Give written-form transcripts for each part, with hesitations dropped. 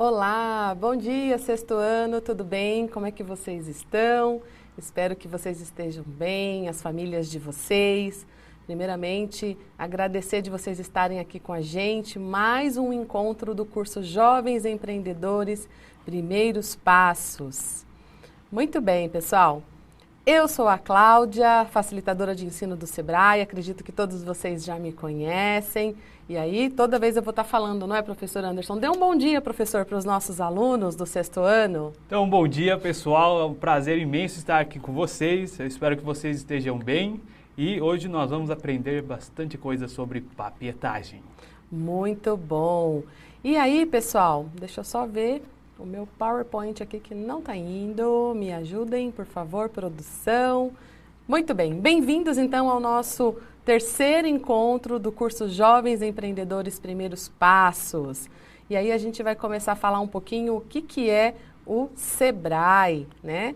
Olá, bom dia, sexto ano, tudo bem? Como é que vocês estão? Espero que vocês estejam bem, as famílias de vocês. Primeiramente, agradecer de vocês estarem aqui com a gente, mais um encontro do curso Jovens Empreendedores, Primeiros Passos. Muito bem, pessoal. Eu sou a Cláudia, facilitadora de ensino do Sebrae, acredito que todos vocês já me conhecem. E aí, toda vez eu vou estar falando, não é, professor Anderson? Dê um bom dia, professor, para os nossos alunos do sexto ano. Então, bom dia, pessoal. É um prazer imenso estar aqui com vocês. Eu espero que vocês estejam bem. E hoje nós vamos aprender bastante coisa sobre papietagem. Muito bom. E aí, pessoal, deixa eu só ver o meu PowerPoint aqui que não está indo. Me ajudem, por favor, produção. Muito bem. Bem-vindos, então, ao nosso terceiro encontro do curso Jovens Empreendedores Primeiros Passos. E aí a gente vai começar a falar um pouquinho o que é o Sebrae, né?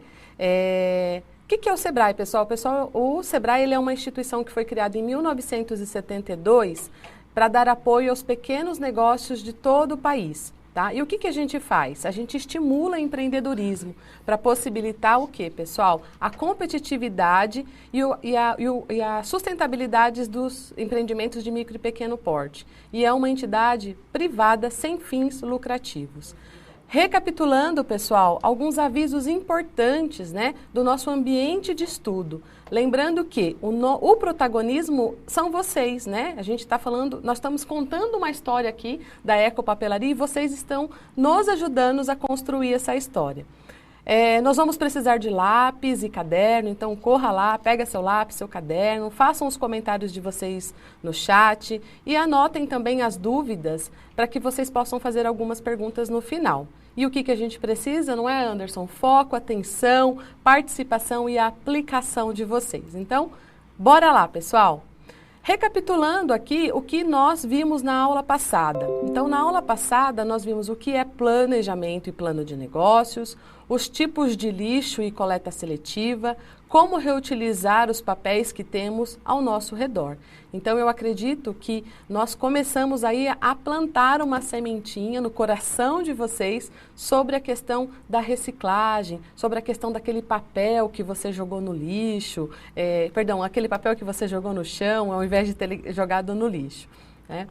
O que é o Sebrae, pessoal? O Sebrae ele é uma instituição que foi criada em 1972 para dar apoio aos pequenos negócios de todo o país. Tá? E o que a gente faz? A gente estimula empreendedorismo para possibilitar o quê, pessoal? A competitividade e a sustentabilidade dos empreendimentos de micro e pequeno porte. E é uma entidade privada sem fins lucrativos. Recapitulando, pessoal, alguns avisos importantes, né, do nosso ambiente de estudo. Lembrando que o protagonismo são vocês, né? A gente está falando, nós estamos contando uma história aqui da Ecopapelaria e vocês estão nos ajudando a construir essa história. Nós vamos precisar de lápis e caderno, então corra lá, pega seu lápis, seu caderno, façam os comentários de vocês no chat e anotem também as dúvidas para que vocês possam fazer algumas perguntas no final. E o que a gente precisa, não é, Anderson? Foco, atenção, participação e aplicação de vocês. Então, bora lá, pessoal! Recapitulando aqui o que nós vimos na aula passada. Então, na aula passada, nós vimos o que é planejamento e plano de negócios, os tipos de lixo e coleta seletiva, como reutilizar os papéis que temos ao nosso redor. Então, eu acredito que nós começamos aí a plantar uma sementinha no coração de vocês sobre a questão da reciclagem, sobre a questão daquele papel que você jogou no lixo, aquele papel que você jogou no chão, ao invés de ter jogado no lixo, né?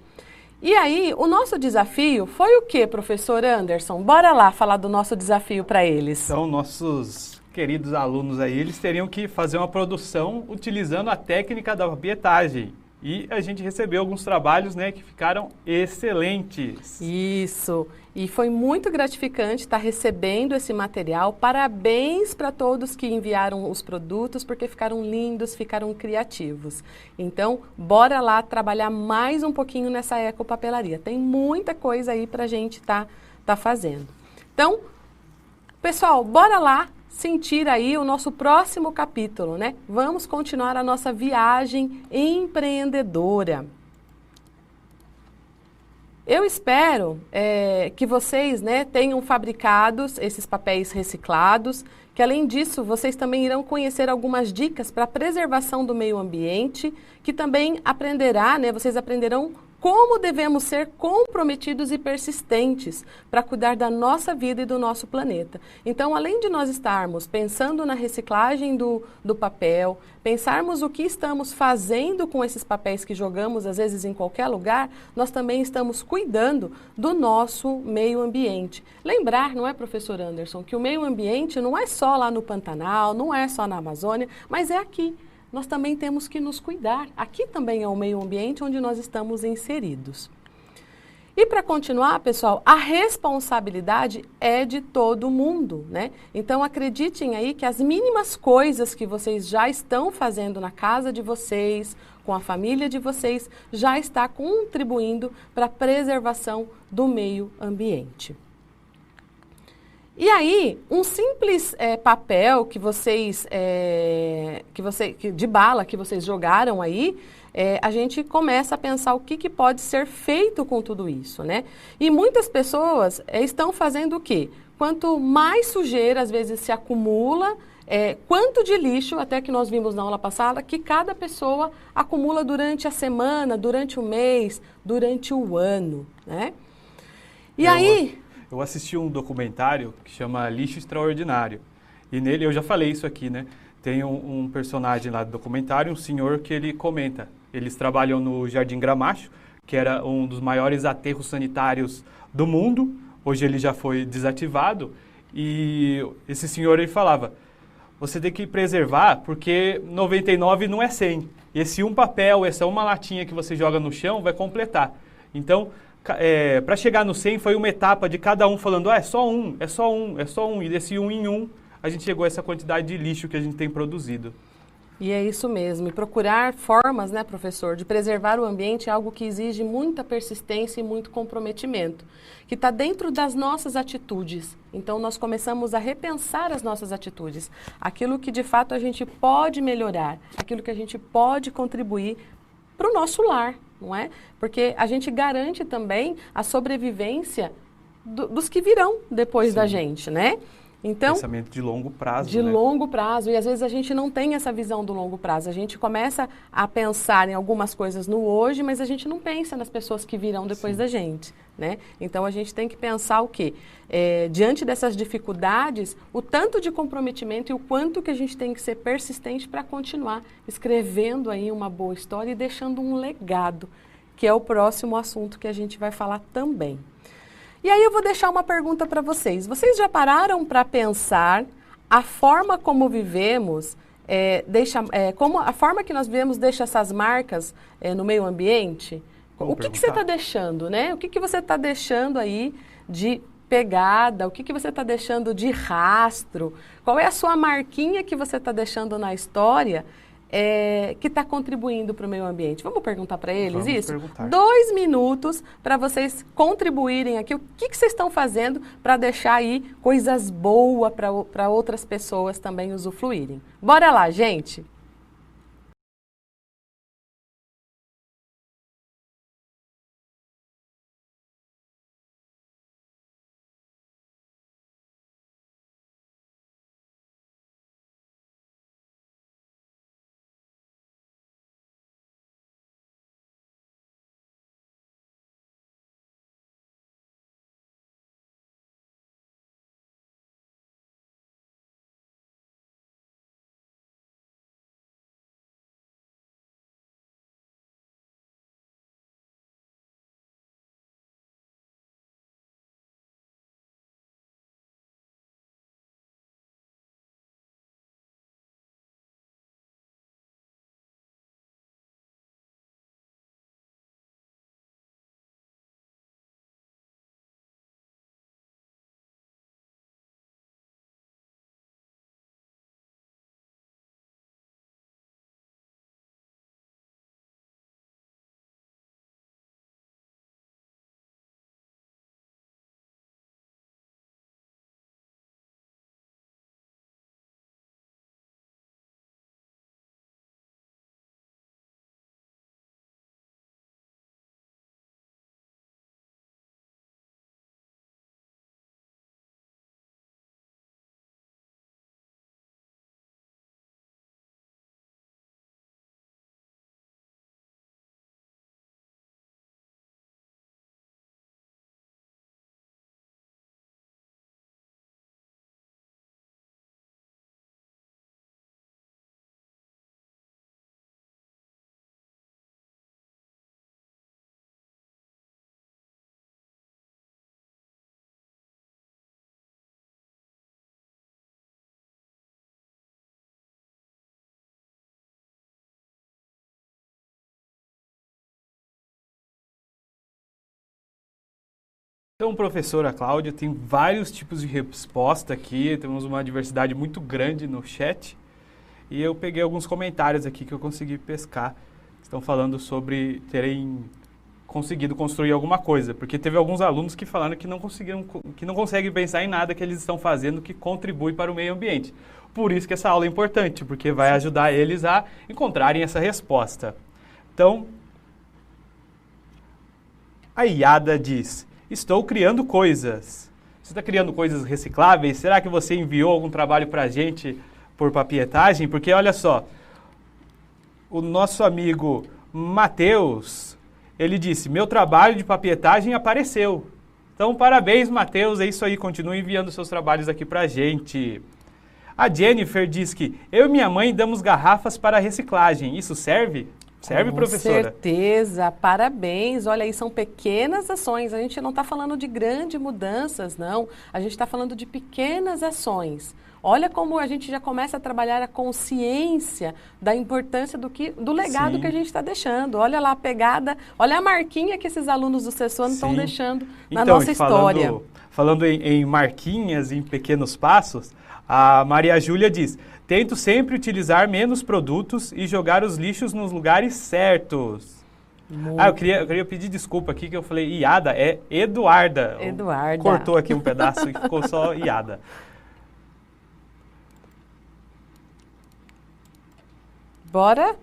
E aí, o nosso desafio foi o que, professor Anderson? Bora lá falar do nosso desafio para eles. Então, nossos queridos alunos aí, eles teriam que fazer uma produção utilizando a técnica da papietagem. E a gente recebeu alguns trabalhos, né, que ficaram excelentes. Isso. E foi muito gratificante estar recebendo esse material. Parabéns para todos que enviaram os produtos, porque ficaram lindos, ficaram criativos. Então, bora lá trabalhar mais um pouquinho nessa ecopapelaria. Tem muita coisa aí para a gente tá fazendo. Então, pessoal, bora lá sentir aí o nosso próximo capítulo, né? Vamos continuar a nossa viagem empreendedora. Eu espero que vocês, né, tenham fabricados esses papéis reciclados, que além disso vocês também irão conhecer algumas dicas para a preservação do meio ambiente, que também vocês aprenderão como devemos ser comprometidos e persistentes para cuidar da nossa vida e do nosso planeta. Então, além de nós estarmos pensando na reciclagem do papel, pensarmos o que estamos fazendo com esses papéis que jogamos, às vezes, em qualquer lugar, nós também estamos cuidando do nosso meio ambiente. Lembrar, não é, professor Anderson, que o meio ambiente não é só lá no Pantanal, não é só na Amazônia, mas é aqui. Nós também temos que nos cuidar. Aqui também é o meio ambiente onde nós estamos inseridos. E para continuar, pessoal, a responsabilidade é de todo mundo, né? Então acreditem aí que as mínimas coisas que vocês já estão fazendo na casa de vocês, com a família de vocês, já está contribuindo para a preservação do meio ambiente. E aí, um simples papel de bala que vocês jogaram aí, a gente começa a pensar o que pode ser feito com tudo isso, né? E muitas pessoas estão fazendo o quê? Quanto mais sujeira, às vezes, se acumula, quanto de lixo, até que nós vimos na aula passada, que cada pessoa acumula durante a semana, durante o mês, durante o ano, né? E aí... Eu assisti um documentário que chama Lixo Extraordinário. E nele, eu já falei isso aqui, né? Tem um personagem lá do documentário, um senhor que ele comenta. Eles trabalham no Jardim Gramacho, que era um dos maiores aterros sanitários do mundo. Hoje ele já foi desativado. E esse senhor, ele falava, você tem que preservar porque 99 não é 100. Esse um papel, essa uma latinha que você joga no chão vai completar. Então, para chegar no 100 foi uma etapa de cada um falando, é só um, é só um, é só um. E desse um em um, a gente chegou a essa quantidade de lixo que a gente tem produzido. E é isso mesmo. E procurar formas, né, professor, de preservar o ambiente é algo que exige muita persistência e muito comprometimento, que está dentro das nossas atitudes. Então, nós começamos a repensar as nossas atitudes, aquilo que de fato a gente pode melhorar, aquilo que a gente pode contribuir para o nosso lar, não é? Porque a gente garante também a sobrevivência dos que virão depois da gente, né? Então, pensamento de longo prazo, de longo prazo, e às vezes a gente não tem essa visão do longo prazo. A gente começa a pensar em algumas coisas no hoje, mas a gente não pensa nas pessoas que virão depois da gente, né? Então a gente tem que pensar o quê? Diante dessas dificuldades, o tanto de comprometimento e o quanto que a gente tem que ser persistente para continuar escrevendo aí uma boa história e deixando um legado, que é o próximo assunto que a gente vai falar também. E aí eu vou deixar uma pergunta para vocês. Vocês já pararam para pensar a forma como vivemos, como a forma que nós vivemos deixa essas marcas no meio ambiente? O que você está deixando, né? O que você está deixando aí de pegada? O que você está deixando de rastro? Qual é a sua marquinha que você está deixando na história que está contribuindo para o meio ambiente? Vamos perguntar para eles isso? 2 minutos para vocês contribuírem aqui. O que vocês estão fazendo para deixar aí coisas boas para outras pessoas também usufruírem? Bora lá, gente! Então, professora Cláudia, tem vários tipos de resposta aqui, temos uma diversidade muito grande no chat. E eu peguei alguns comentários aqui que eu consegui pescar, que estão falando sobre terem conseguido construir alguma coisa. Porque teve alguns alunos que falaram que não conseguem pensar em nada que eles estão fazendo que contribui para o meio ambiente. Por isso que essa aula é importante, porque vai ajudar eles a encontrarem essa resposta. Então, a Iada diz: estou criando coisas. Você está criando coisas recicláveis? Será que você enviou algum trabalho para a gente por papietagem? Porque olha só, o nosso amigo Matheus, ele disse, meu trabalho de papietagem apareceu. Então, parabéns, Matheus. É isso aí, continue enviando seus trabalhos aqui pra gente. A Jennifer diz que eu e minha mãe damos garrafas para reciclagem. Isso serve? Serve, professora? Com certeza, parabéns. Olha aí, são pequenas ações. A gente não está falando de grandes mudanças, não. A gente está falando de pequenas ações. Olha como a gente já começa a trabalhar a consciência da importância do legado Sim. que a gente está deixando. Olha lá a pegada, olha a marquinha que esses alunos do sexto ano estão deixando na nossa história. Falando em marquinhas, em pequenos passos, a Maria Júlia diz: tento sempre utilizar menos produtos e jogar os lixos nos lugares certos. Eu queria pedir desculpa aqui que eu falei Iada, é Eduarda. Eduarda. Cortou aqui um pedaço e ficou só Iada. Bora?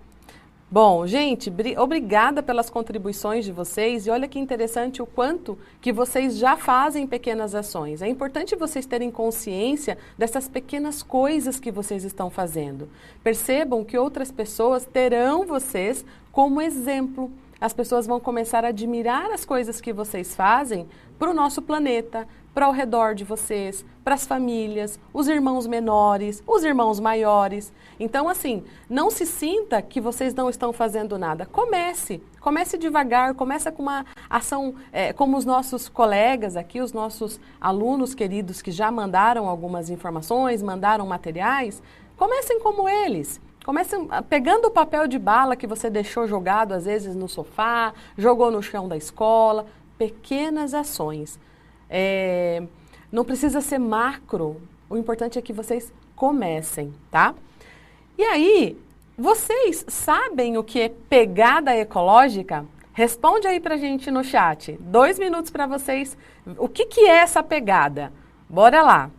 Bom, gente, obrigada pelas contribuições de vocês e olha que interessante o quanto que vocês já fazem pequenas ações. É importante vocês terem consciência dessas pequenas coisas que vocês estão fazendo. Percebam que outras pessoas terão vocês como exemplo. As pessoas vão começar a admirar as coisas que vocês fazem para o nosso planeta, para ao redor de vocês, para as famílias, os irmãos menores, os irmãos maiores. Então, assim, não se sinta que vocês não estão fazendo nada. Comece devagar, comece com uma ação, como os nossos colegas aqui, os nossos alunos queridos que já mandaram algumas informações, mandaram materiais, comecem como eles. Comecem pegando o papel de bala que você deixou jogado, às vezes, no sofá, jogou no chão da escola. Pequenas ações. Não precisa ser macro, o importante é que vocês comecem, tá? E aí, vocês sabem o que é pegada ecológica? Responde aí pra gente no chat. 2 minutos para vocês. O que é essa pegada? Bora lá.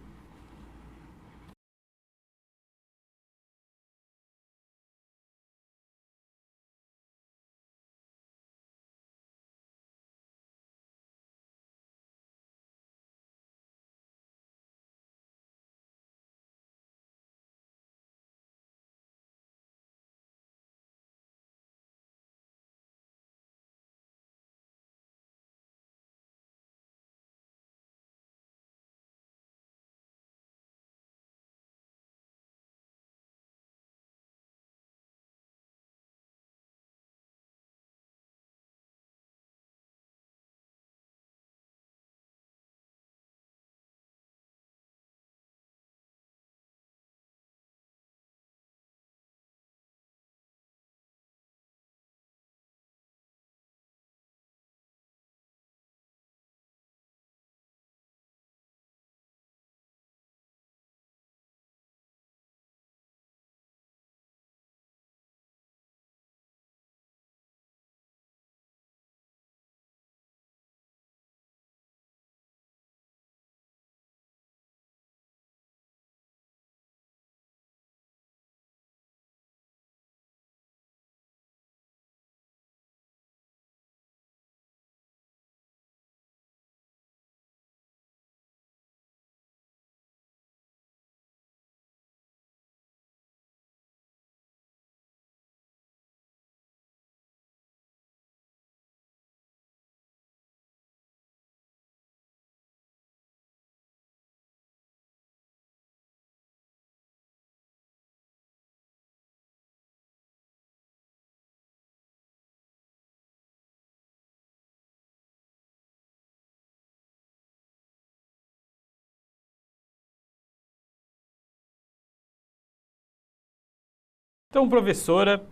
Então, professora,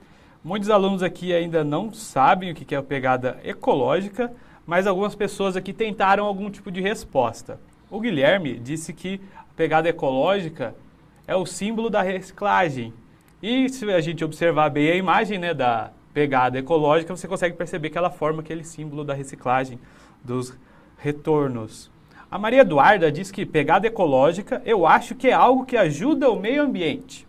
muitos alunos aqui ainda não sabem o que é a pegada ecológica, mas algumas pessoas aqui tentaram algum tipo de resposta. O Guilherme disse que a pegada ecológica é o símbolo da reciclagem. E se a gente observar bem a imagem, né, da pegada ecológica, você consegue perceber que ela forma aquele símbolo da reciclagem, dos retornos. A Maria Eduarda diz que pegada ecológica eu acho que é algo que ajuda o meio ambiente.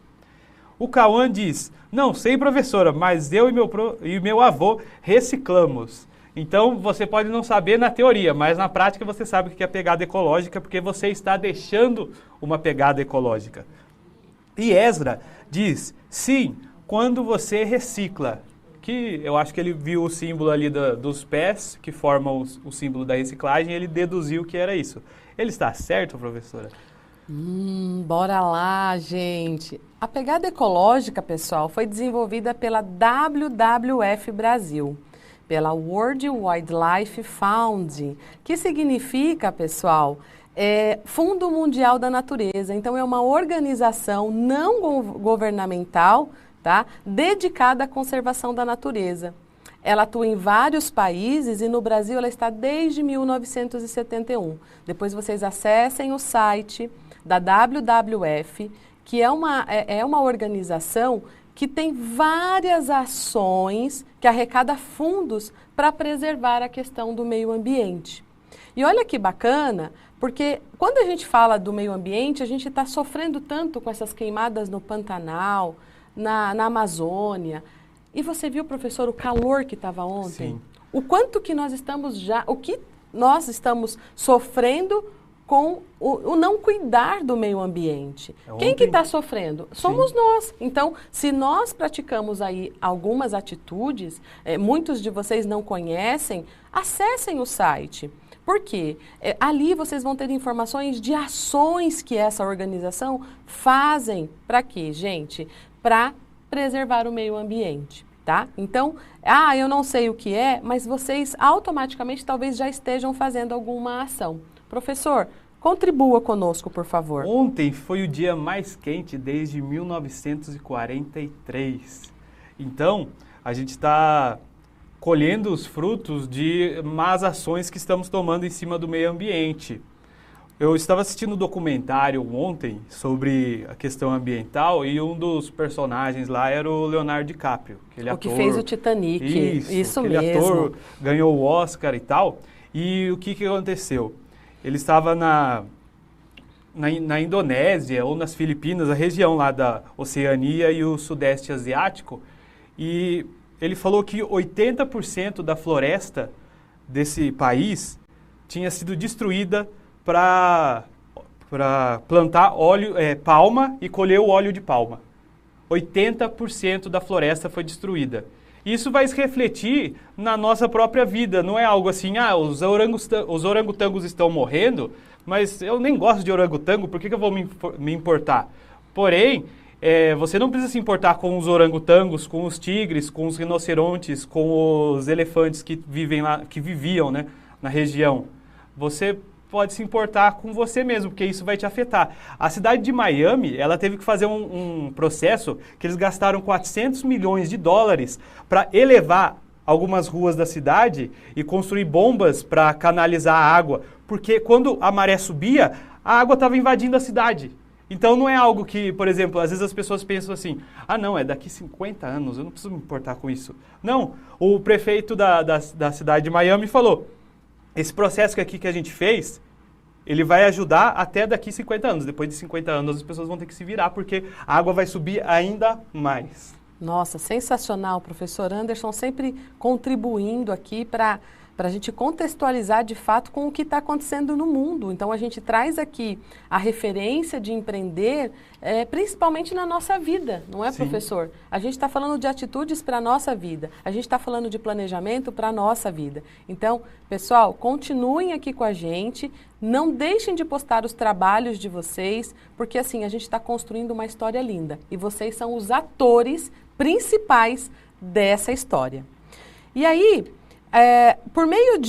O Cauã diz: não sei, professora, mas eu e meu avô reciclamos. Então, você pode não saber na teoria, mas na prática você sabe o que é pegada ecológica, porque você está deixando uma pegada ecológica. E Ezra diz: sim, quando você recicla. que eu acho que ele viu o símbolo ali dos pés, que formam o símbolo da reciclagem, e ele deduziu que era isso. Ele está certo, professora? Bora lá, gente. A pegada ecológica, pessoal, foi desenvolvida pela WWF Brasil, pela World Wildlife Fund, que significa, pessoal, Fundo Mundial da Natureza. Então, é uma organização não governamental, tá, dedicada à conservação da natureza. Ela atua em vários países e no Brasil ela está desde 1971. Depois vocês acessem o site da WWF, que é uma organização que tem várias ações que arrecada fundos para preservar a questão do meio ambiente. E olha que bacana, porque quando a gente fala do meio ambiente, a gente está sofrendo tanto com essas queimadas no Pantanal, na Amazônia. E você viu, professor, o calor que estava ontem? Sim. O quanto que nós estamos sofrendo com o não cuidar do meio ambiente. Quem que está sofrendo? Somos nós. Então, se nós praticamos aí algumas atitudes, muitos de vocês não conhecem, acessem o site. Por quê? Ali vocês vão ter informações de ações que essa organização fazem. Para quê, gente? Para preservar o meio ambiente. Tá? Então, eu não sei o que é, mas vocês automaticamente talvez já estejam fazendo alguma ação. Professor, contribua conosco, por favor. Ontem foi o dia mais quente desde 1943. Então, a gente está colhendo os frutos de más ações que estamos tomando em cima do meio ambiente. Eu estava assistindo um documentário ontem sobre a questão ambiental e um dos personagens lá era o Leonardo DiCaprio. O que fez o Titanic. Isso mesmo. Aquele ator ganhou o Oscar e tal. E o que aconteceu? Ele estava na Indonésia ou nas Filipinas, a região lá da Oceania e o Sudeste Asiático, e ele falou que 80% da floresta desse país tinha sido destruída para plantar palma e colher o óleo de palma. 80% da floresta foi destruída. Isso vai se refletir na nossa própria vida. Não é algo assim, os orangotangos estão morrendo, mas eu nem gosto de orangotango, por que eu vou me importar? Porém, você não precisa se importar com os orangotangos, com os tigres, com os rinocerontes, com os elefantes que viviam, né, na região. Você pode se importar com você mesmo, porque isso vai te afetar. A cidade de Miami, ela teve que fazer um processo que eles gastaram 400 milhões de dólares para elevar algumas ruas da cidade e construir bombas para canalizar a água, porque quando a maré subia, a água estava invadindo a cidade. Então não é algo que, por exemplo, às vezes as pessoas pensam assim, não, é daqui 50 anos, eu não preciso me importar com isso. Não, o prefeito da cidade de Miami falou, esse processo aqui que a gente fez, ele vai ajudar até daqui 50 anos. Depois de 50 anos, as pessoas vão ter que se virar, porque a água vai subir ainda mais. Nossa, sensacional, professor Anderson, sempre contribuindo aqui para a gente contextualizar de fato com o que está acontecendo no mundo. Então, a gente traz aqui a referência de empreender, principalmente na nossa vida, não é, professor? A gente está falando de atitudes para a nossa vida, a gente está falando de planejamento para a nossa vida. Então, pessoal, continuem aqui com a gente, não deixem de postar os trabalhos de vocês, porque assim, a gente está construindo uma história linda e vocês são os atores principais dessa história. E aí, por meio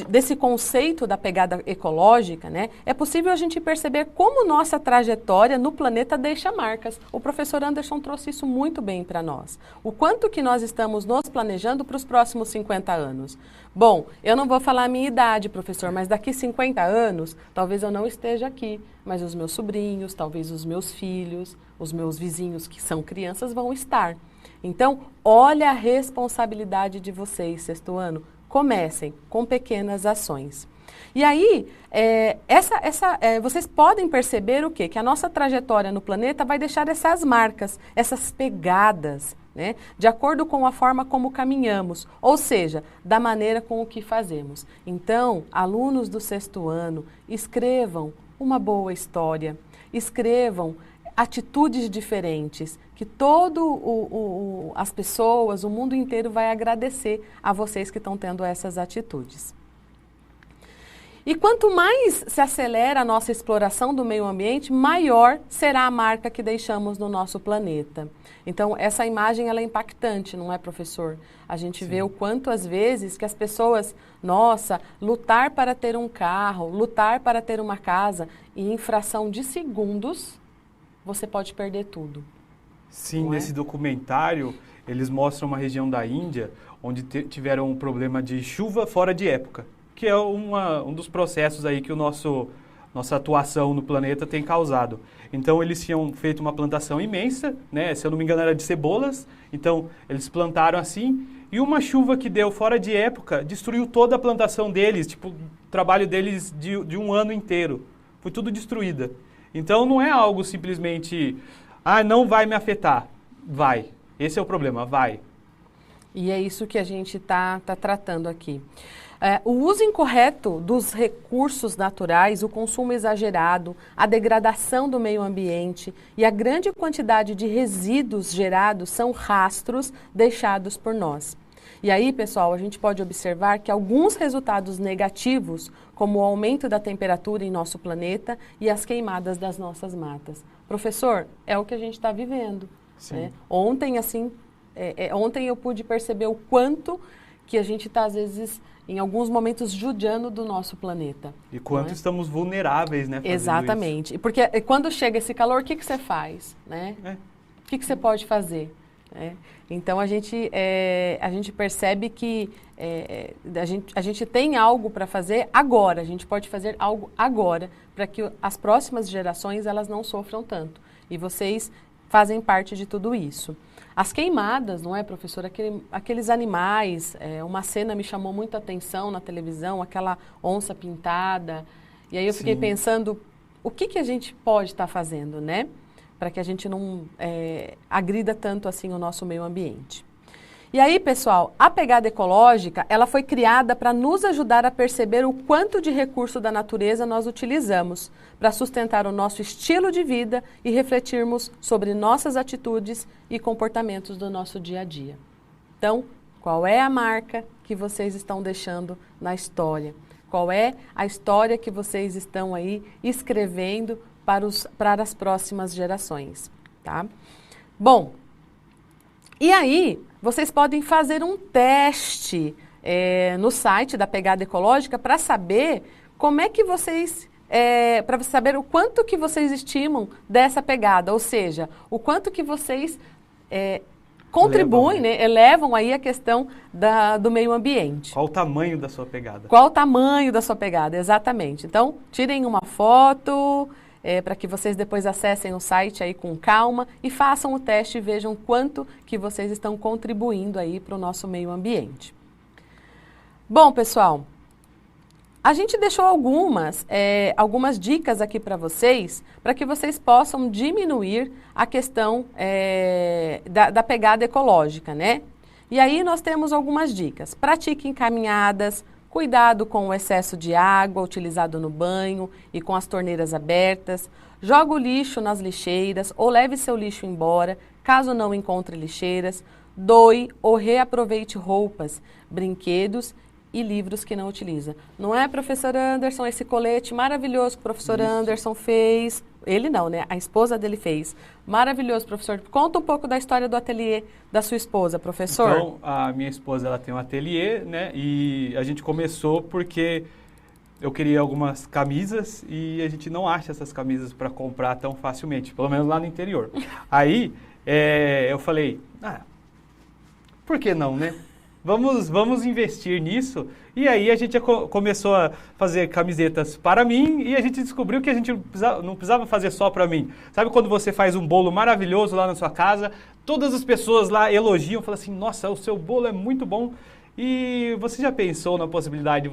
desse conceito da pegada ecológica, né, é possível a gente perceber como nossa trajetória no planeta deixa marcas. O professor Anderson trouxe isso muito bem para nós. O quanto que nós estamos nos planejando para os próximos 50 anos. Bom, eu não vou falar a minha idade, professor, mas daqui 50 anos, talvez eu não esteja aqui, mas os meus sobrinhos, talvez os meus filhos, os meus vizinhos que são crianças vão estar. Então, olha a responsabilidade de vocês, sexto ano. Comecem com pequenas ações. E aí, vocês podem perceber o quê? Que a nossa trajetória no planeta vai deixar essas marcas, essas pegadas, né? De acordo com a forma como caminhamos, ou seja, da maneira com o que fazemos. Então, alunos do sexto ano, escrevam uma boa história, escrevam atitudes diferentes, que as pessoas, o mundo inteiro vai agradecer a vocês que estão tendo essas atitudes. E quanto mais se acelera a nossa exploração do meio ambiente, maior será a marca que deixamos no nosso planeta. Então, essa imagem ela é impactante, não é, professor? A gente vê o quanto, às vezes, que as pessoas, nossa, lutar para ter um carro, lutar para ter uma casa, e em fração de segundos, você pode perder tudo. Sim, nesse documentário, eles mostram uma região da Índia onde tiveram um problema de chuva fora de época, que é um dos processos aí que nossa atuação no planeta tem causado. Então, eles tinham feito uma plantação imensa, né? Se eu não me engano, era de cebolas. Então, eles plantaram assim, e uma chuva que deu fora de época destruiu toda a plantação deles, tipo, o trabalho deles de um ano inteiro. Foi tudo destruída. Então, não é algo simplesmente, não vai me afetar. Vai. Esse é o problema, vai. E é isso que a gente está tratando aqui. O uso incorreto dos recursos naturais, o consumo exagerado, a degradação do meio ambiente e a grande quantidade de resíduos gerados são rastros deixados por nós. E aí, pessoal, a gente pode observar que alguns resultados negativos, como o aumento da temperatura em nosso planeta e as queimadas das nossas matas. Professor, é o que a gente está vivendo. Né? Ontem, ontem eu pude perceber o quanto que a gente está, às vezes, em alguns momentos, judiando do nosso planeta. E quanto estamos vulneráveis, né? Exatamente. Isso. Porque quando chega esse calor, o que você faz? Né? O que você pode fazer? Então, a gente percebe que a gente tem algo para fazer agora. A gente pode fazer algo agora para que as próximas gerações elas não sofram tanto. E vocês fazem parte de tudo isso. As queimadas, não é, professor? Aqueles animais, uma cena me chamou muita atenção na televisão, aquela onça pintada. E aí eu fiquei pensando, o que a gente pode estar fazendo, né? Para que a gente não agrida tanto assim o nosso meio ambiente. E aí, pessoal, a pegada ecológica, ela foi criada para nos ajudar a perceber o quanto de recurso da natureza nós utilizamos para sustentar o nosso estilo de vida e refletirmos sobre nossas atitudes e comportamentos do nosso dia a dia. Então, qual é a marca que vocês estão deixando na história? Qual é a história que vocês estão aí escrevendo para as próximas gerações, tá? Bom, e aí vocês podem fazer um teste no site da Pegada Ecológica para saber como é que vocês, para saber o quanto que vocês estimam dessa pegada, ou seja, o quanto que vocês contribuem, né, elevam aí a questão do meio ambiente. Qual o tamanho da sua pegada? Qual o tamanho da sua pegada, exatamente. Então, tirem uma foto para que vocês depois acessem o site aí com calma e façam o teste e vejam quanto que vocês estão contribuindo aí para o nosso meio ambiente. Bom, pessoal, a gente deixou algumas dicas aqui para vocês, para que vocês possam diminuir a questão da pegada ecológica, né? E aí nós temos algumas dicas. Pratiquem caminhadas, cuidado com o excesso de água utilizado no banho e com as torneiras abertas. Jogue o lixo nas lixeiras ou leve seu lixo embora, caso não encontre lixeiras. Doe ou reaproveite roupas, brinquedos e livros que não utiliza. Não é, professor Anderson, esse colete maravilhoso que o professor Anderson fez? Ele não, né? A esposa dele fez. Maravilhoso, professor. Conta um pouco da história do ateliê da sua esposa, professor. Então, a minha esposa, ela tem um ateliê, né? E a gente começou porque eu queria algumas camisas e a gente não acha essas camisas para comprar tão facilmente, pelo menos lá no interior. Aí, eu falei, por que não, né? Vamos investir nisso. E aí a gente começou a fazer camisetas para mim e a gente descobriu que a gente não precisava fazer só para mim. Sabe quando você faz um bolo maravilhoso lá na sua casa, todas as pessoas lá elogiam, falam assim, nossa, o seu bolo é muito bom. E você já pensou na possibilidade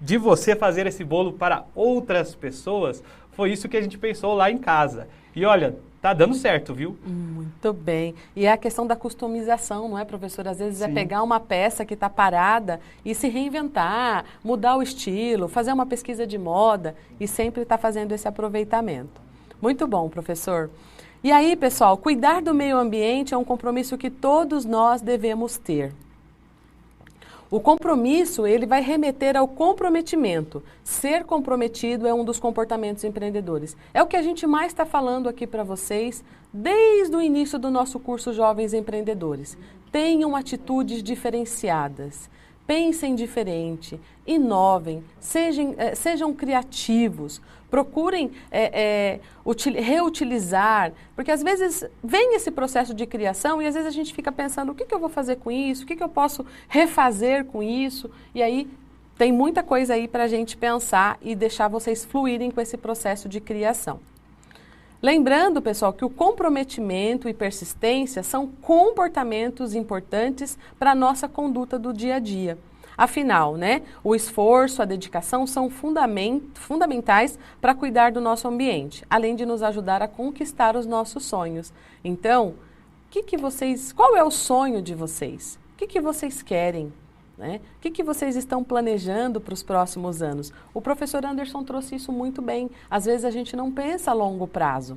de você fazer esse bolo para outras pessoas? Foi isso que a gente pensou lá em casa. E olha, tá dando certo, viu? Muito bem. E é a questão da customização, não é, professor? Às vezes é pegar uma peça que está parada e se reinventar, mudar o estilo, fazer uma pesquisa de moda e sempre estar fazendo esse aproveitamento. Muito bom, professor. E aí, pessoal, cuidar do meio ambiente é um compromisso que todos nós devemos ter. O compromisso, ele vai remeter ao comprometimento. Ser comprometido é um dos comportamentos empreendedores. É o que a gente mais está falando aqui para vocês desde o início do nosso curso Jovens Empreendedores. Tenham atitudes diferenciadas. Pensem diferente, inovem, sejam criativos, procurem reutilizar, porque às vezes vem esse processo de criação e às vezes a gente fica pensando o que eu vou fazer com isso, o que eu posso refazer com isso, e aí tem muita coisa aí para a gente pensar e deixar vocês fluírem com esse processo de criação. Lembrando, pessoal, que o comprometimento e persistência são comportamentos importantes para a nossa conduta do dia a dia. Afinal, né, o esforço, a dedicação são fundamentais para cuidar do nosso ambiente, além de nos ajudar a conquistar os nossos sonhos. Então, qual é o sonho de vocês? O que vocês querem? Né? O que vocês estão planejando para os próximos anos? O professor Anderson trouxe isso muito bem. Às vezes a gente não pensa a longo prazo.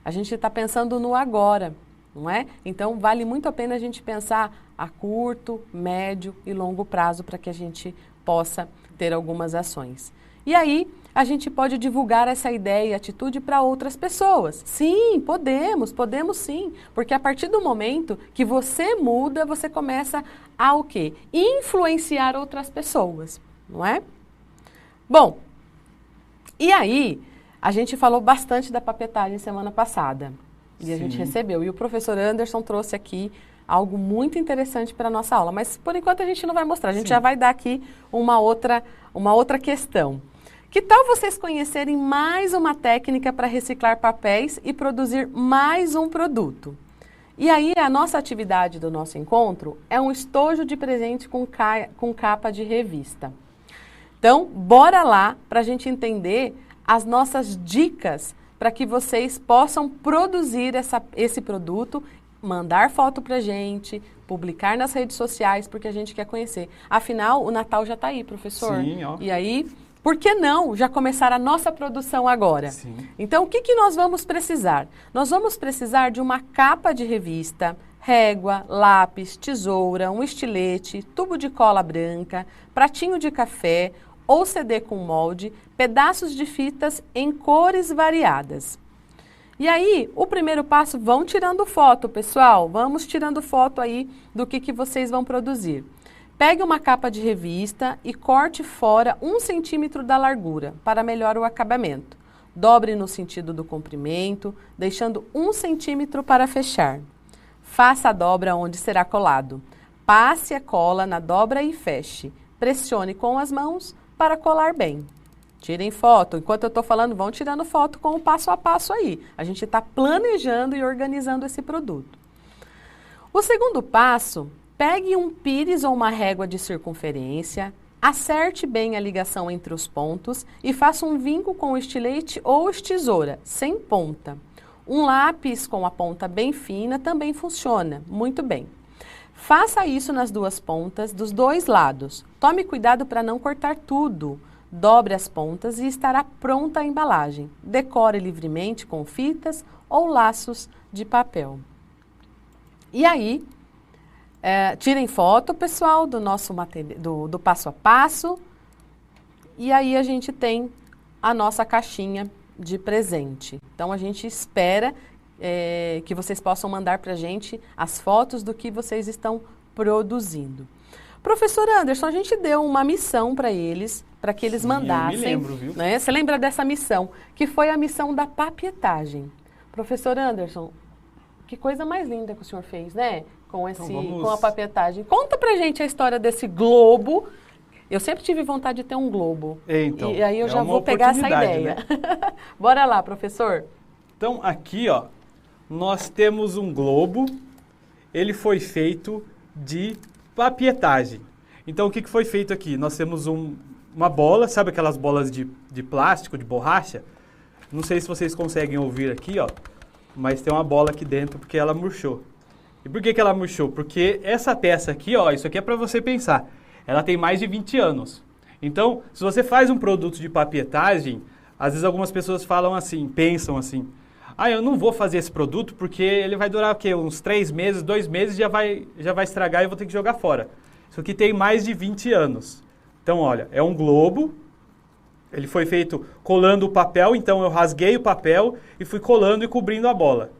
A gente está pensando no agora, não é? Então vale muito a pena a gente pensar a curto, médio e longo prazo para que a gente possa ter algumas ações. E aí a gente pode divulgar essa ideia e atitude para outras pessoas. Sim, podemos sim. Porque a partir do momento que você muda, você começa a o quê? Influenciar outras pessoas, não é? Bom, e aí a gente falou bastante da papetagem semana passada. E a gente recebeu. E o professor Anderson trouxe aqui algo muito interessante para a nossa aula. Mas por enquanto a gente não vai mostrar. A gente já vai dar aqui uma outra questão. Que tal vocês conhecerem mais uma técnica para reciclar papéis e produzir mais um produto? E aí a nossa atividade do nosso encontro é um estojo de presente com capa de revista. Então, bora lá para a gente entender as nossas dicas para que vocês possam produzir esse produto, mandar foto para a gente, publicar nas redes sociais, porque a gente quer conhecer. Afinal, o Natal já está aí, professor. Sim, ó. E aí, por que não já começar a nossa produção agora? Sim. Então, o que nós vamos precisar? Nós vamos precisar de uma capa de revista, régua, lápis, tesoura, um estilete, tubo de cola branca, pratinho de café ou CD com molde, pedaços de fitas em cores variadas. E aí, o primeiro passo, vão tirando foto, pessoal. Vamos tirando foto aí do que vocês vão produzir. Pegue uma capa de revista e corte fora 1 centímetro da largura, para melhor o acabamento. Dobre no sentido do comprimento, deixando 1 centímetro para fechar. Faça a dobra onde será colado. Passe a cola na dobra e feche. Pressione com as mãos para colar bem. Tirem foto. Enquanto eu estou falando, vão tirando foto com o passo a passo aí. A gente está planejando e organizando esse produto. O segundo passo, pegue um pires ou uma régua de circunferência, acerte bem a ligação entre os pontos e faça um vinco com o estilete ou tesoura, sem ponta. Um lápis com a ponta bem fina também funciona muito bem. Faça isso nas duas pontas dos dois lados. Tome cuidado para não cortar tudo. Dobre as pontas e estará pronta a embalagem. Decore livremente com fitas ou laços de papel. E aí, tirem foto, pessoal, do nosso material, do passo a passo. E aí a gente tem a nossa caixinha de presente. Então a gente espera que vocês possam mandar para a gente as fotos do que vocês estão produzindo. Professor Anderson, a gente deu uma missão para eles, para que eles mandassem. Eu me lembro, viu? Né? Você lembra dessa missão? Que foi a missão da papietagem. Professor Anderson, que coisa mais linda que o senhor fez, né? Com a papietagem. Conta pra gente a história desse globo. Eu sempre tive vontade de ter um globo. Então, e aí eu já vou pegar essa ideia. Né? Bora lá, professor. Então, aqui, ó, nós temos um globo. Ele foi feito de papietagem. Então, o que foi feito aqui? Nós temos uma bola, sabe aquelas bolas de plástico, de borracha? Não sei se vocês conseguem ouvir aqui, ó, mas tem uma bola aqui dentro porque ela murchou. E por que ela murchou? Porque essa peça aqui, ó, isso aqui é para você pensar, ela tem mais de 20 anos. Então, se você faz um produto de papietagem, às vezes algumas pessoas falam assim, pensam assim, eu não vou fazer esse produto porque ele vai durar o quê? Uns 3 meses, 2 meses, já vai estragar e eu vou ter que jogar fora. Isso aqui tem mais de 20 anos. Então, olha, é um globo, ele foi feito colando o papel, então eu rasguei o papel e fui colando e cobrindo a bola.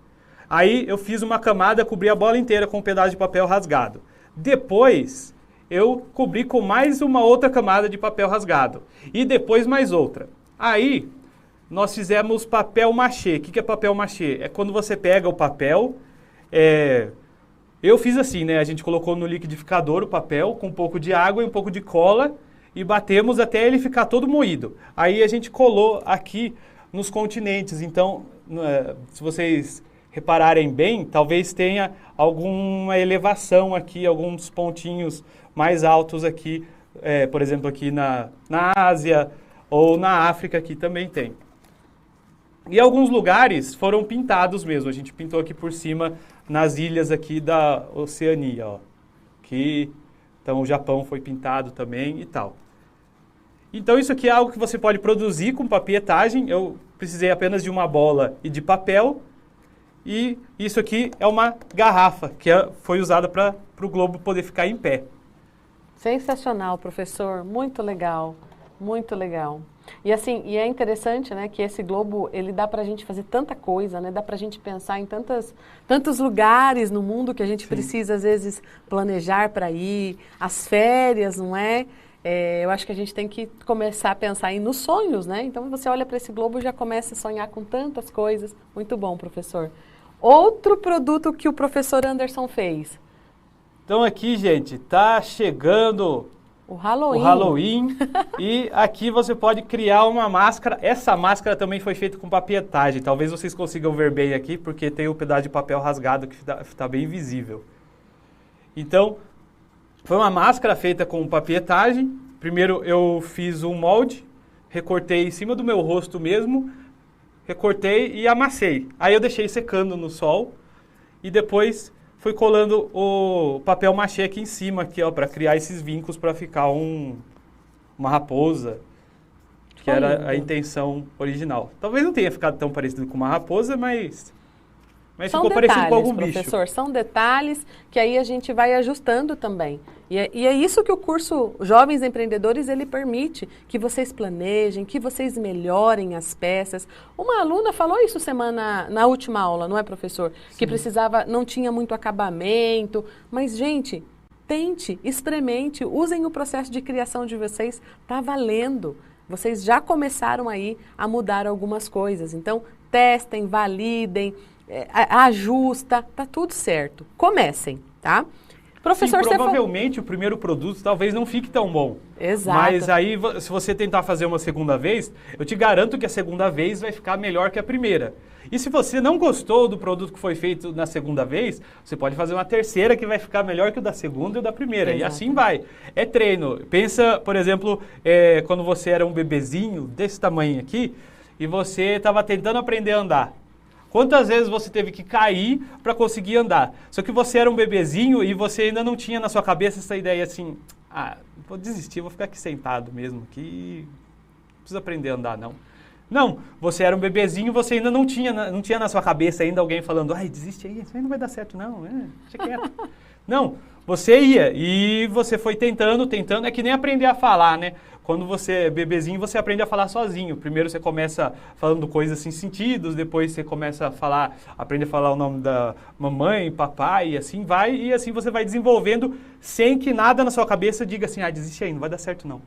Aí eu fiz uma camada, cobri a bola inteira com um pedaço de papel rasgado. Depois, eu cobri com mais uma outra camada de papel rasgado. E depois mais outra. Aí, nós fizemos papel machê. O que é papel machê? É quando você pega o papel, eu fiz assim, né? A gente colocou no liquidificador o papel com um pouco de água e um pouco de cola e batemos até ele ficar todo moído. Aí a gente colou aqui nos continentes. Então, se vocês repararem bem, talvez tenha alguma elevação aqui, alguns pontinhos mais altos aqui, por exemplo, aqui na Ásia ou na África aqui também tem. E alguns lugares foram pintados mesmo. A gente pintou aqui por cima nas ilhas aqui da Oceania, ó. Então o Japão foi pintado também e tal. Então isso aqui é algo que você pode produzir com papietagem. Eu precisei apenas de uma bola e de papel. E isso aqui é uma garrafa que foi usada para o globo poder ficar em pé. Sensacional, professor. Muito legal. Muito legal. E assim, e é interessante, né, que esse globo, ele dá pra gente fazer tanta coisa, né, dá pra gente pensar em tantos lugares no mundo que a gente precisa, às vezes, planejar para ir, as férias, não é? Eu acho que a gente tem que começar a pensar aí nos sonhos, né? Então, você olha para esse globo e já começa a sonhar com tantas coisas. Muito bom, professor. Outro produto que o professor Anderson fez. Então, aqui, gente, tá chegando o Halloween. O Halloween. E aqui você pode criar uma máscara. Essa máscara também foi feita com papietagem. Talvez vocês consigam ver bem aqui, porque tem um pedaço de papel rasgado que está bem visível. Então, foi uma máscara feita com papietagem. Primeiro eu fiz um molde, recortei em cima do meu rosto mesmo, recortei e amassei. Aí eu deixei secando no sol e depois fui colando o papel machê aqui em cima, aqui, ó, para criar esses vincos para ficar uma raposa, que era a intenção original. Talvez não tenha ficado tão parecido com uma raposa, mas ficou parecido com algum professor, bicho. São detalhes que aí a gente vai ajustando também. E é isso que o curso Jovens Empreendedores, ele permite, que vocês planejem, que vocês melhorem as peças. Uma aluna falou isso na última aula, não é, professor? Sim. Que não tinha muito acabamento, mas, gente, tente, experimente, usem o processo de criação de vocês, tá valendo. Vocês já começaram aí a mudar algumas coisas, então testem, validem, ajusta, tá tudo certo. Comecem, tá? Professor, sim, provavelmente o primeiro produto talvez não fique tão bom. Exato. Mas aí, se você tentar fazer uma segunda vez, eu te garanto que a segunda vez vai ficar melhor que a primeira. E se você não gostou do produto que foi feito na segunda vez, você pode fazer uma terceira que vai ficar melhor que o da segunda e o da primeira. Exato. E assim vai. É treino. Pensa, por exemplo, quando você era um bebezinho desse tamanho aqui e você estava tentando aprender a andar. Quantas vezes você teve que cair para conseguir andar? Só que você era um bebezinho e você ainda não tinha na sua cabeça essa ideia assim, vou desistir, vou ficar aqui sentado mesmo, aqui não preciso aprender a andar, não. Não, você era um bebezinho, você ainda não tinha na sua cabeça ainda alguém falando, desiste aí, isso aí não vai dar certo não, deixa quieto. Não, você ia e você foi tentando, é que nem aprender a falar, né? Quando você é bebezinho, você aprende a falar sozinho. Primeiro você começa falando coisas sem sentidos, depois você começa aprende a falar o nome da mamãe, papai, e assim vai, e assim você vai desenvolvendo sem que nada na sua cabeça diga assim, desiste aí, não vai dar certo não.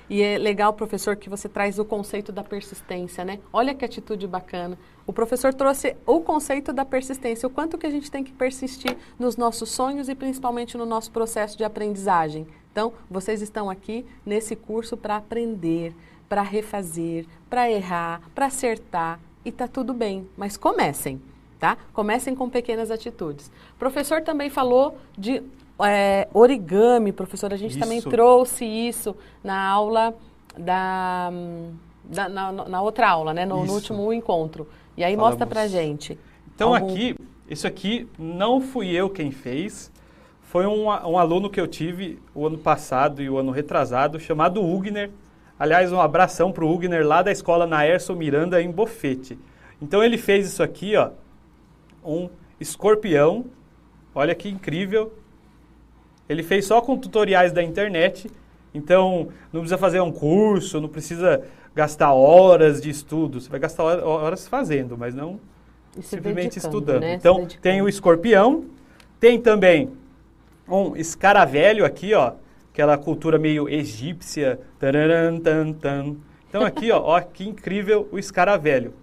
E é legal, professor, que você traz o conceito da persistência, né? Olha que atitude bacana. O professor trouxe o conceito da persistência, o quanto que a gente tem que persistir nos nossos sonhos e principalmente no nosso processo de aprendizagem. Então, vocês estão aqui nesse curso para aprender, para refazer, para errar, para acertar e tá tudo bem, mas comecem, tá? Comecem com pequenas atitudes. O professor também falou de origami, professor, a gente também trouxe isso na aula na outra aula, né? No último encontro. E aí mostra pra gente. Então isso aqui não fui eu quem fez. Foi um aluno que eu tive o ano passado e o ano retrasado, chamado Ugner. Aliás, um abração para o Hugner lá da escola Naerson Miranda em Bofete. Então ele fez isso aqui, ó, um escorpião, olha que incrível. Ele fez só com tutoriais da internet, então não precisa fazer um curso, não precisa gastar horas de estudo. Você vai gastar horas fazendo, mas não simplesmente estudando. Né? Então tem o escorpião, tem também um escaravelho aqui, ó, aquela cultura meio egípcia. Tararam, tan, tan. Então aqui, ó, que incrível o escaravelho.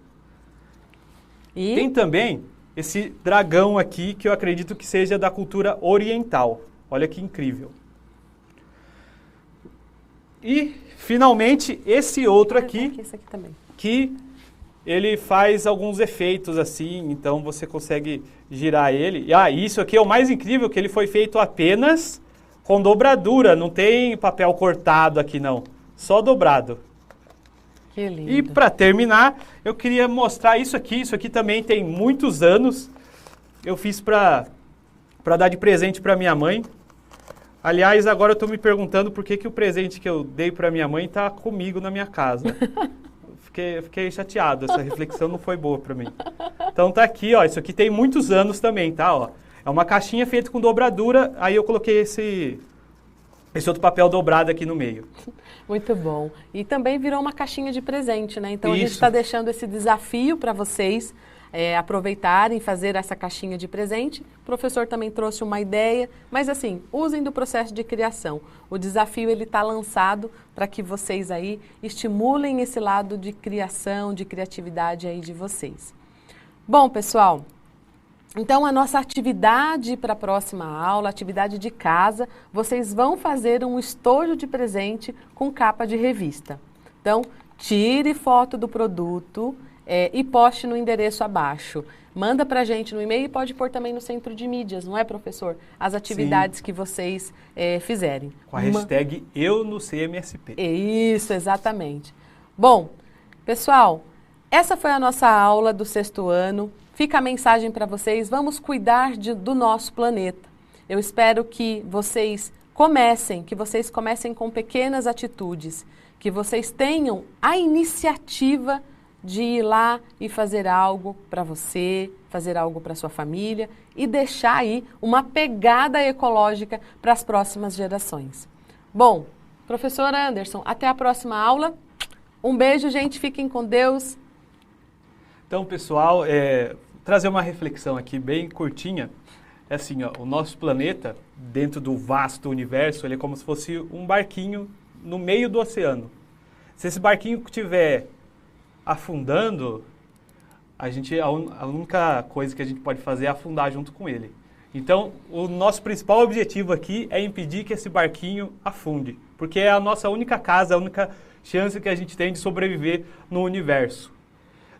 E tem também esse dragão aqui, que eu acredito que seja da cultura oriental. Olha que incrível. E, finalmente, esse outro aqui, esse aqui também, que ele faz alguns efeitos assim, então você consegue girar ele. E isso aqui é o mais incrível, que ele foi feito apenas com dobradura, não tem papel cortado aqui não, só dobrado. Que lindo. E para terminar, eu queria mostrar isso aqui também tem muitos anos, eu fiz para dar de presente para minha mãe. Aliás, agora eu estou me perguntando por que o presente que eu dei para minha mãe está comigo na minha casa. Fiquei chateado, essa reflexão não foi boa para mim. Então tá aqui, ó, isso aqui tem muitos anos também, tá? Ó. É uma caixinha feita com dobradura, aí eu coloquei esse outro papel dobrado aqui no meio. Muito bom. E também virou uma caixinha de presente, né? Então a gente Isso. está deixando esse desafio para vocês aproveitarem, fazer essa caixinha de presente. O professor também trouxe uma ideia, mas assim, usem do processo de criação. O desafio ele está lançado para que vocês aí estimulem esse lado de criação, de criatividade aí de vocês. Bom, pessoal, então a nossa atividade para a próxima aula, atividade de casa, vocês vão fazer um estojo de presente com capa de revista. Então, tire foto do produto e poste no endereço abaixo. Manda para a gente no e-mail e pode pôr também no centro de mídias, não é, professor? As atividades que vocês fizerem. Com a hashtag #EuNoCMSP. Isso, exatamente. Bom, pessoal, essa foi a nossa aula do 6º ano. Fica a mensagem para vocês, vamos cuidar do nosso planeta. Eu espero que vocês comecem com pequenas atitudes, que vocês tenham a iniciativa de ir lá e fazer algo para você, fazer algo para sua família e deixar aí uma pegada ecológica para as próximas gerações. Bom, professor Anderson, até a próxima aula. Um beijo, gente, fiquem com Deus. Então, pessoal, trazer uma reflexão aqui bem curtinha. É assim, ó, o nosso planeta, dentro do vasto universo, ele é como se fosse um barquinho no meio do oceano. Se esse barquinho estiver afundando, a única coisa que a gente pode fazer é afundar junto com ele. Então, o nosso principal objetivo aqui é impedir que esse barquinho afunde, porque é a nossa única casa, a única chance que a gente tem de sobreviver no universo.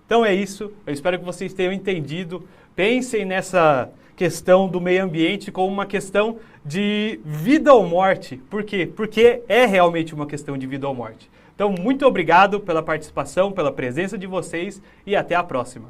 Então é isso, eu espero que vocês tenham entendido. Pensem nessa questão do meio ambiente como uma questão de vida ou morte. Por quê? Porque é realmente uma questão de vida ou morte. Então, muito obrigado pela participação, pela presença de vocês e até a próxima.